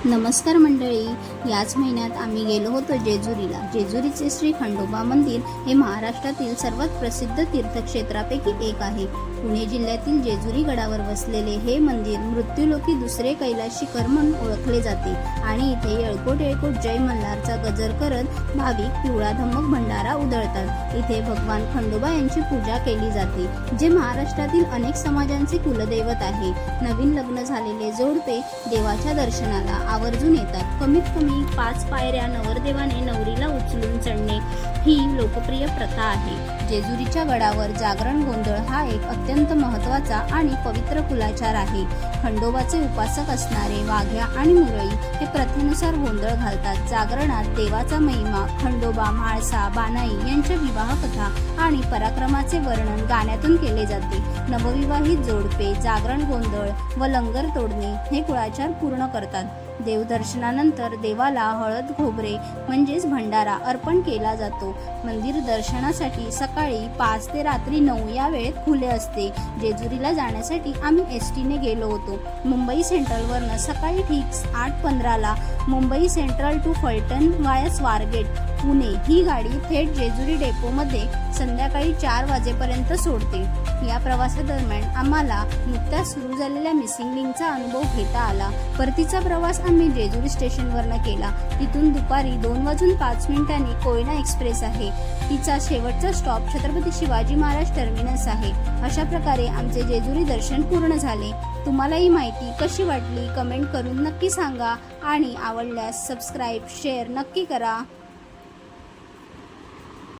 नमस्कार मंडळी, याच महिन्यात आम्ही गेलो होतो जेजुरीला। जेजुरीचे श्री खंडोबा मंदिर हे महाराष्ट्रातील सर्वात प्रसिद्ध तीर्थक्षेत्रापैकी एक आहे। पुणे जिल्ह्यातील जेजुरी गडावर वसलेले हे मंदिर मृत्यूलोकी दुसरे कैलास शिखर म्हणून ओळखले जाते आणि इथे येळकोट येळकोट जय मल्हारचा गजर करत भाविक पिवळा धम्मक भंडारा उधळतात। इथे भगवान खंडोबा यांची पूजा केली जाते, जे महाराष्ट्रातील अनेक समाजांचे कुलदैवत आहे। नवीन लग्न झालेले जोडपे देवाच्या दर्शनाला आवर्जून येतात। कमीत कमी 5 पायऱ्या नवरदेवाने नवरीला उचलून चढणे ही लोकप्रिय प्रथा आहे। जेजुरीच्या गडावर जागरण गोंधळ हा एक अत्यंत महत्त्वाचा आणि पवित्र कुलाचार आहे। खंडोबाचे उपासक असणारे वाघ्या आणि मुरळी हे प्रथेनुसार गोंधळ घालतात। जागरणात देवाचा महिमा, खंडोबा, म्हाळसा, बानाई यांच्या विवाह कथा आणि पराक्रमाचे वर्णन गाण्यातून केले जाते। नवविवाहित जोडपे जागरण गोंधळ व लंगर तोडणे हे कुळाचार पूर्ण करतात। देवदर्शनानंतर देवाला हळद खोबरे म्हणजेच भंडारा अर्पण केला जातो। मंदिर दर्शनासाठी सकाळी 5 ते रात्री 9 या वेळेत खुले असते। जेजुरीला जाण्यासाठी आम्ही एसटी ने गेलो होतो। मुंबई सेंट्रलवरनं सकाळी ठीक 8:15ला मुंबई सेंट्रल टू फलटण वाया स्वारगेट पुणे ही गाडी थेट जेजुरी डेपोमध्ये संध्याकाळी 4 वाजेपर्यंत सोडते। या प्रवासादरम्यान आम्हाला नुकत्याच सुरू झालेल्या मिसिंग लिंकचा अनुभव घेता आला। परतीचा प्रवास आम्ही जेजुरी स्टेशनवरनं केला। तिथून दुपारी 2:05 कोयना एक्सप्रेस आहे। तिचा शेवटचा स्टॉप छत्रपती शिवाजी महाराज टर्मिनस आहे। अशा प्रकारे आमचे जेजुरी दर्शन पूर्ण झाले। तुम्हाला ही माहिती कशी वाटली कमेंट करून नक्की सांगा आणि आवडल्यास सबस्क्राईब शेअर नक्की करा।